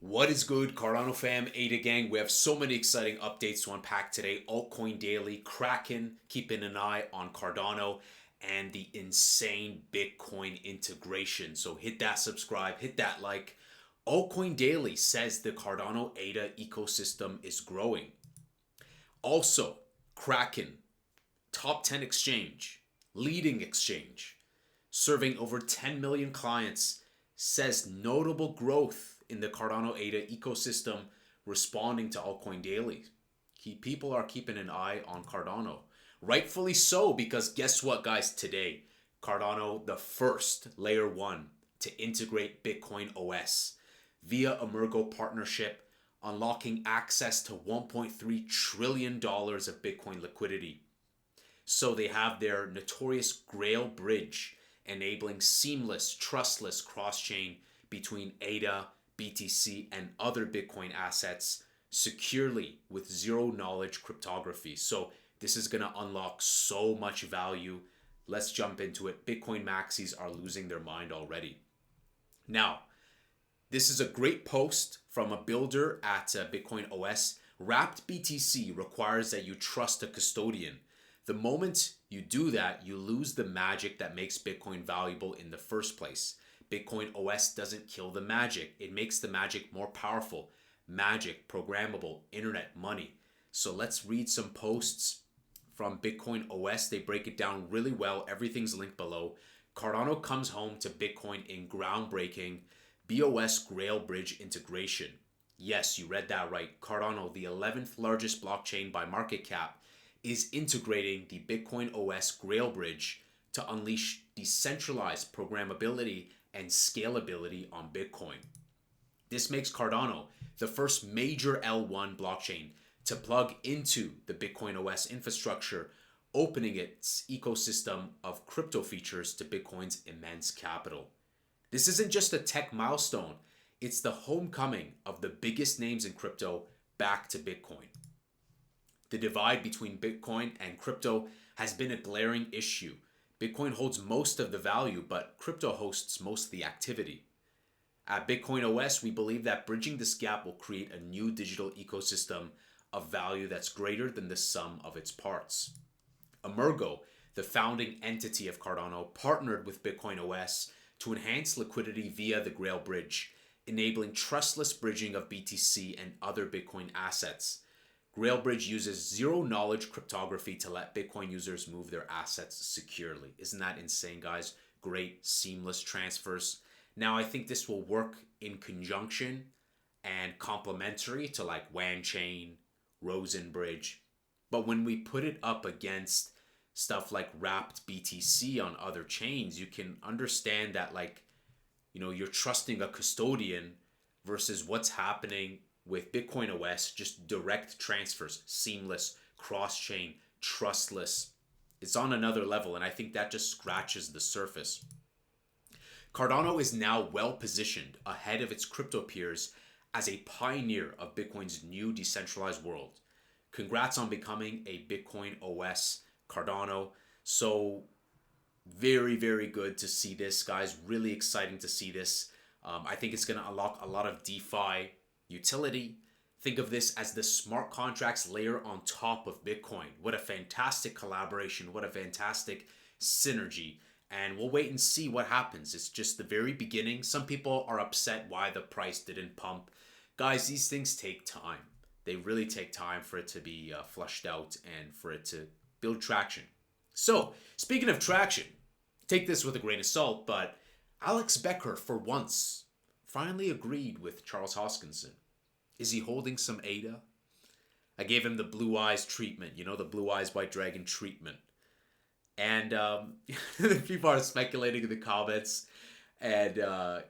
What is good, Cardano fam, ADA gang? We have so many exciting updates to unpack today. Altcoin Daily, Kraken, keeping an eye on Cardano, and the insane Bitcoin integration. So hit that subscribe, hit that like. Altcoin Daily says the Cardano ADA ecosystem is growing. Also, Kraken, top 10 exchange, leading exchange, serving over 10 million clients, says notable growth in the Cardano ADA ecosystem, responding to Altcoin Daily. People are keeping an eye on Cardano. Rightfully so, because guess what, guys? Today, Cardano, the first layer 1 to integrate BitcoinOS via EMURGO partnership, unlocking access to $1.3 trillion of Bitcoin liquidity. So they have their notorious Grail Bridge, enabling seamless, trustless cross-chain between ADA, BTC, and other Bitcoin assets securely with zero-knowledge cryptography. So this is going to unlock so much value. Let's jump into it. Bitcoin maxis are losing their mind already. Now, this is a great post from a builder at BitcoinOS. Wrapped BTC requires that you trust a custodian. The moment you do that, you lose the magic that makes Bitcoin valuable in the first place. BitcoinOS doesn't kill the magic. It makes the magic more powerful. Magic, programmable, internet, money. So let's read some posts from BitcoinOS. They break it down really well. Everything's linked below. Cardano comes home to Bitcoin in groundbreaking BOS Grail Bridge integration. Yes, you read that right. Cardano, the 11th largest blockchain by market cap, is integrating the BitcoinOS Grail Bridge to unleash decentralized programmability and scalability on Bitcoin. This makes Cardano the first major L1 blockchain to plug into the BitcoinOS infrastructure, opening its ecosystem of crypto features to Bitcoin's immense capital. This isn't just a tech milestone, it's the homecoming of the biggest names in crypto back to Bitcoin. The divide between Bitcoin and crypto has been a glaring issue. Bitcoin holds most of the value, but crypto hosts most of the activity. At BitcoinOS, we believe that bridging this gap will create a new digital ecosystem of value that's greater than the sum of its parts. EMURGO, the founding entity of Cardano, partnered with BitcoinOS to enhance liquidity via the Grail Bridge, enabling trustless bridging of BTC and other Bitcoin assets. Grail Bridge uses zero-knowledge cryptography to let Bitcoin users move their assets securely. Isn't that insane, guys? Great, seamless transfers. Now, I think this will work in conjunction and complementary to like WanChain, Rosen Bridge. But when we put it up against stuff like wrapped BTC on other chains, you can understand that you're trusting a custodian versus what's happening with BitcoinOS, just direct transfers, seamless, cross-chain, trustless. It's on another level, and I think that just scratches the surface. Cardano is now well positioned ahead of its crypto peers as a pioneer of Bitcoin's new decentralized world. Congrats on becoming a BitcoinOS Cardano. So very, very good to see this, guys. Really exciting to see this. I think it's going to unlock a lot of DeFi utility. Think of this as the smart contracts layer on top of Bitcoin. What a fantastic collaboration. What a fantastic synergy. And we'll wait and see what happens. It's just the very beginning. Some people are upset why the price didn't pump. Guys, these things take time. They really take time for it to be flushed out and for it to build traction. So, speaking of traction, take this with a grain of salt, but Alex Becker, for once, finally agreed with Charles Hoskinson. Is he holding some ADA? I gave him the blue eyes treatment, the blue eyes white dragon treatment. And people are speculating in the comments, and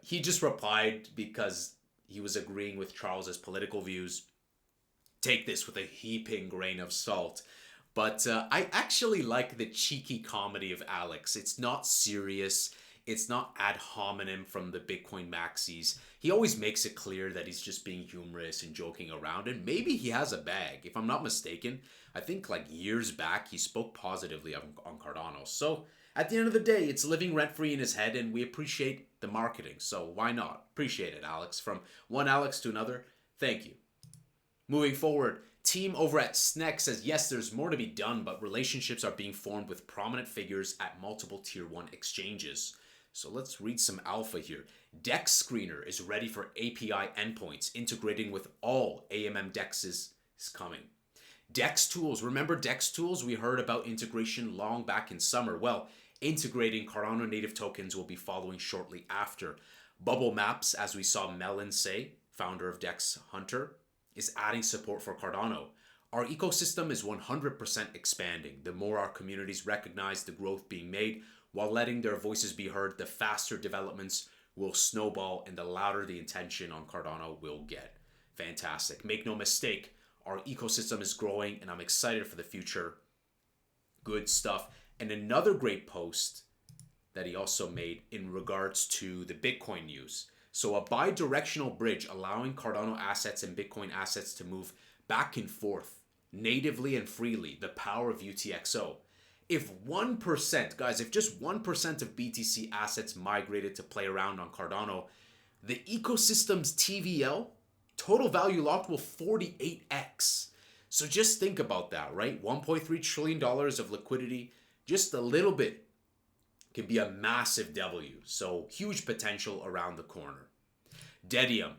he just replied because he was agreeing with Charles's political views. Take this with a heaping grain of salt. But I actually like the cheeky comedy of Alex. It's not serious. It's not ad hominem from the Bitcoin maxis. He always makes it clear that he's just being humorous and joking around. And maybe he has a bag. If I'm not mistaken, I think like years back, he spoke positively on Cardano. So at the end of the day, it's living rent-free in his head, and we appreciate the marketing. So why not? Appreciate it, Alex. From one Alex to another, thank you. Moving forward, team over at Snek says, yes, there's more to be done, but relationships are being formed with prominent figures at multiple tier 1 exchanges. So let's read some alpha here. DEX Screener is ready for API endpoints, integrating with all AMM DEXes is coming. DEXTools, remember DEXTools? We heard about integration long back in summer. Well, integrating Cardano Native Tokens will be following shortly after. Bubble Maps, as we saw Melon say, founder of DEX Hunter, is adding support for Cardano. Our ecosystem is 100% expanding. The more our communities recognize the growth being made while letting their voices be heard, the faster developments will snowball and the louder the intention on Cardano will get. Fantastic. Make no mistake, our ecosystem is growing and I'm excited for the future. Good stuff. And another great post that he also made in regards to the Bitcoin news. So a bi-directional bridge allowing Cardano assets and Bitcoin assets to move back and forth natively and freely, the power of UTXO. If 1%, guys, if just 1% of BTC assets migrated to play around on Cardano, the ecosystem's TVL, total value locked, will 48x. So just think about that, right? $1.3 trillion of liquidity, just a little bit can be a massive W. So huge potential around the corner. Dedium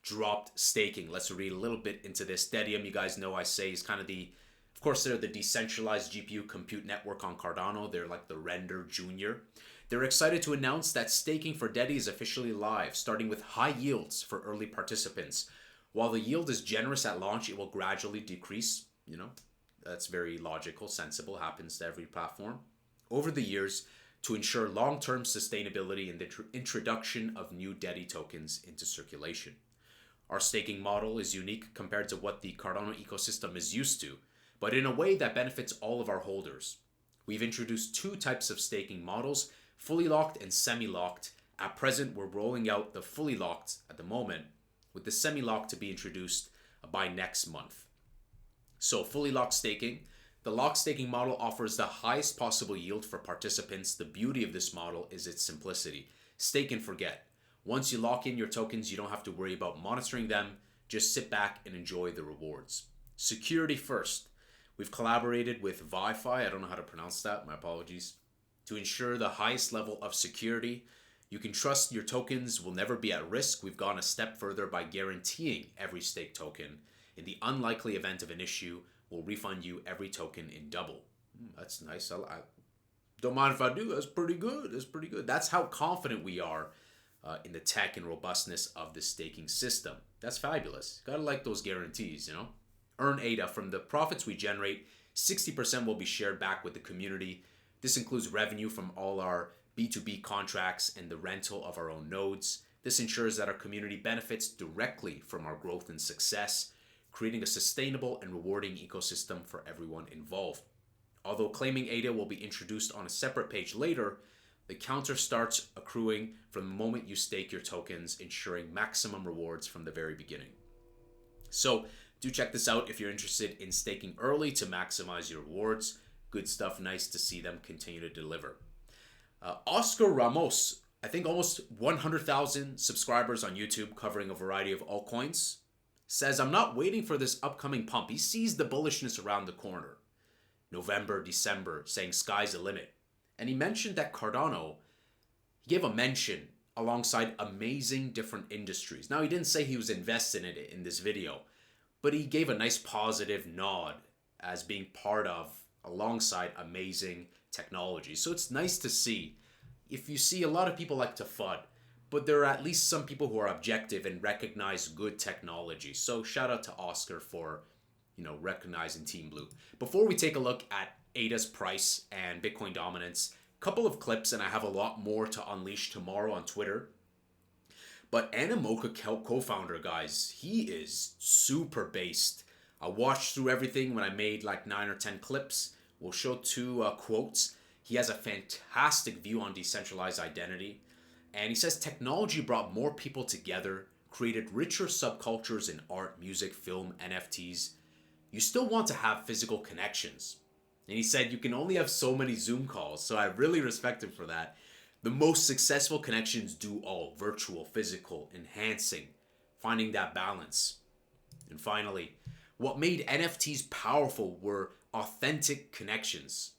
dropped staking. Let's read a little bit into this. Dedium, you guys know I say, is kind of of course, they're the decentralized GPU compute network on Cardano. They're like the Render Junior. They're excited to announce that staking for Dedi is officially live, starting with high yields for early participants. While the yield is generous at launch, it will gradually decrease. You know, that's very logical, sensible, happens to every platform. Over the years, to ensure long-term sustainability and the introduction of new Dedi tokens into circulation. Our staking model is unique compared to what the Cardano ecosystem is used to, but in a way that benefits all of our holders. We've introduced two types of staking models, fully locked and semi-locked. At present, we're rolling out the fully locked at the moment, with the semi-locked to be introduced by next month. So fully locked staking. The locked staking model offers the highest possible yield for participants. The beauty of this model is its simplicity. Stake and forget. Once you lock in your tokens, you don't have to worry about monitoring them. Just sit back and enjoy the rewards. Security first. We've collaborated with Wi-Fi, I don't know how to pronounce that, my apologies, to ensure the highest level of security. You can trust your tokens will never be at risk. We've gone a step further by guaranteeing every stake token. In the unlikely event of an issue, we'll refund you every token in double. That's nice. I don't mind if I do. That's pretty good. That's pretty good. That's how confident we are in the tech and robustness of the staking system. That's fabulous. Gotta like those guarantees, you know? Earn ADA. From the profits we generate, 60% will be shared back with the community. This includes revenue from all our B2B contracts and the rental of our own nodes. This ensures that our community benefits directly from our growth and success, creating a sustainable and rewarding ecosystem for everyone involved. Although claiming ADA will be introduced on a separate page later, the counter starts accruing from the moment you stake your tokens, ensuring maximum rewards from the very beginning. So do check this out if you're interested in staking early to maximize your rewards. Good stuff. Nice to see them continue to deliver. Oscar Ramos, I think almost 100,000 subscribers on YouTube covering a variety of altcoins, says, I'm not waiting for this upcoming pump. He sees the bullishness around the corner. November, December, saying sky's the limit. And he mentioned that Cardano, he gave a mention alongside amazing different industries. Now, he didn't say he was invested in it in this video, but he gave a nice positive nod as being part of, alongside amazing technology. So it's nice to see. If you see, a lot of people like to FUD, but there are at least some people who are objective and recognize good technology. So shout out to Oscar for, recognizing Team Blue. Before we take a look at ADA's price and Bitcoin dominance, a couple of clips, and I have a lot more to unleash tomorrow on Twitter. But Animoca Co-Founder, guys, he is super based. I watched through everything when I made like 9 or 10 clips. We'll show two quotes. He has a fantastic view on decentralized identity. And he says technology brought more people together, created richer subcultures in art, music, film, NFTs. You still want to have physical connections. And he said you can only have so many Zoom calls. So I really respect him for that. The most successful connections do all: virtual, physical, enhancing, finding that balance. And finally, what made NFTs powerful were authentic connections.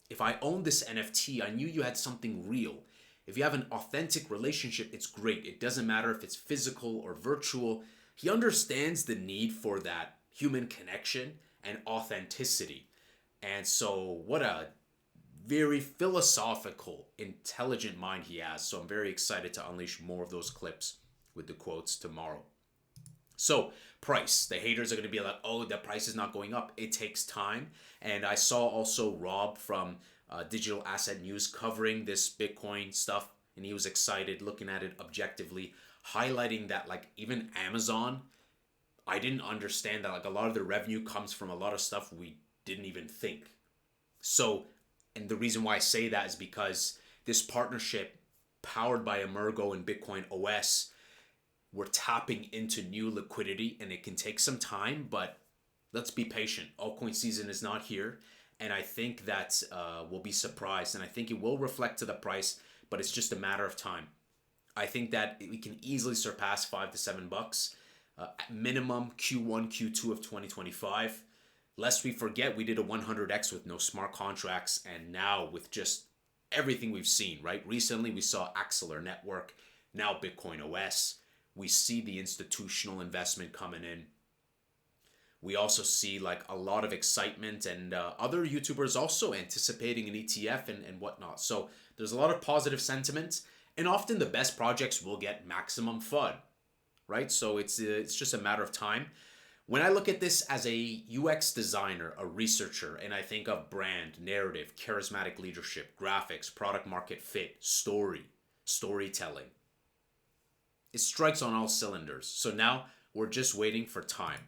If I owned this NFT, I knew you had something real. If you have an authentic relationship, it's great. It doesn't matter if it's physical or virtual. He understands the need for that human connection and authenticity. And so, what a very philosophical, intelligent mind he has. So I'm very excited to unleash more of those clips with the quotes tomorrow. So price, the haters are going to be like, oh, the price is not going up. It takes time. And I saw also Rob from Digital Asset News covering this Bitcoin stuff, and he was excited looking at it objectively, highlighting that like even Amazon, I didn't understand that like a lot of the revenue comes from a lot of stuff we didn't even think. So, and the reason why I say that is because this partnership powered by EMURGO and BitcoinOS, we're tapping into new liquidity, and it can take some time, but let's be patient. Altcoin season is not here, and I think that we'll be surprised, and I think it will reflect to the price, but it's just a matter of time. I think that we can easily surpass $5 to $7 at minimum Q1, Q2 of 2025. Lest we forget, we did a 100x with no smart contracts, and now with just everything we've seen, right? Recently, we saw Axelar Network, now BitcoinOS. We see the institutional investment coming in. We also see like a lot of excitement, and other YouTubers also anticipating an ETF and whatnot. So there's a lot of positive sentiment, and often the best projects will get maximum FUD, right? So it's just a matter of time. When I look at this as a UX designer, a researcher, and I think of brand, narrative, charismatic leadership, graphics, product market fit, storytelling, it strikes on all cylinders. So now we're just waiting for time.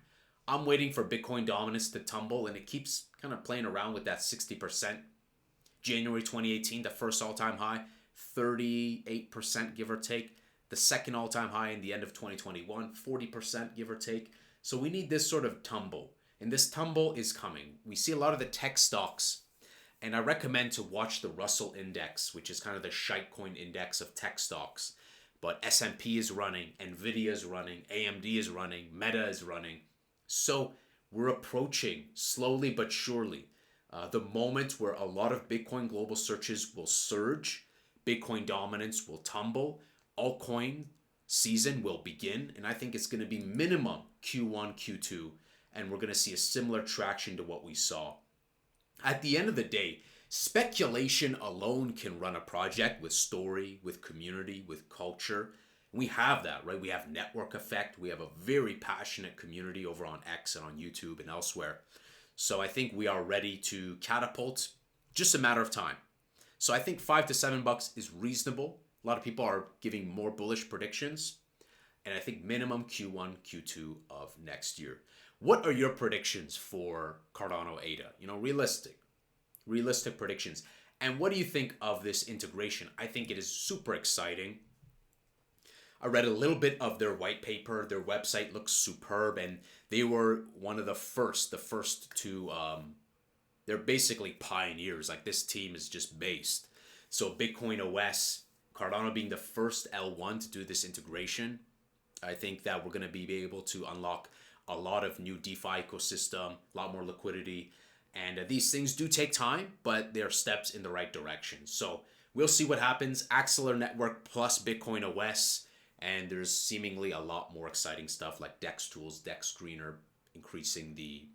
I'm waiting for Bitcoin dominance to tumble, and it keeps kind of playing around with that 60%. January 2018, the first all-time high, 38% give or take. The second all-time high in the end of 2021, 40% give or take. So we need this sort of tumble, and this tumble is coming. We see a lot of the tech stocks, and I recommend to watch the Russel Index, which is kind of the shitecoin index of tech stocks. But S&P is running, Nvidia is running, AMD is running, Meta is running. So we're approaching slowly but surely the moment where a lot of Bitcoin global searches will surge, Bitcoin dominance will tumble, altcoin season will begin, and I think it's going to be minimum Q1, Q2, and we're going to see a similar traction to what we saw. At the end of the day, speculation alone can run a project with story, with community, with culture. We have that, right? We have network effect. We have a very passionate community over on X and on YouTube and elsewhere. So I think we are ready to catapult, just a matter of time. So I think $5 to $7 is reasonable. A lot of people are giving more bullish predictions, and I think minimum Q1, Q2 of next year. What are your predictions for Cardano ADA? You know, realistic predictions. And what do you think of this integration? I think it is super exciting. I read a little bit of their white paper. Their website looks superb, and they were one of the first to, they're basically pioneers. Like, this team is just based. So BitcoinOS, Cardano being the first L1 to do this integration, I think that we're going to be able to unlock a lot of new DeFi ecosystem, a lot more liquidity. And these things do take time, but they're steps in the right direction. So we'll see what happens. Axelar Network plus BitcoinOS. And there's seemingly a lot more exciting stuff like DEXTools, DEX Screener, increasing the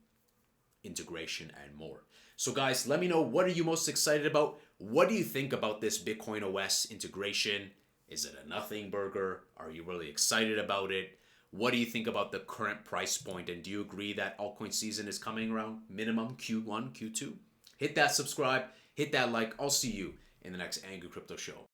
integration and more. So guys, let me know, what are you most excited about? What do you think about this BitcoinOS integration? Is it a nothing burger? Are you really excited about it? What do you think about the current price point? And do you agree that altcoin season is coming around minimum Q1, Q2? Hit that subscribe, hit that like. I'll see you in the next Angry Crypto Show.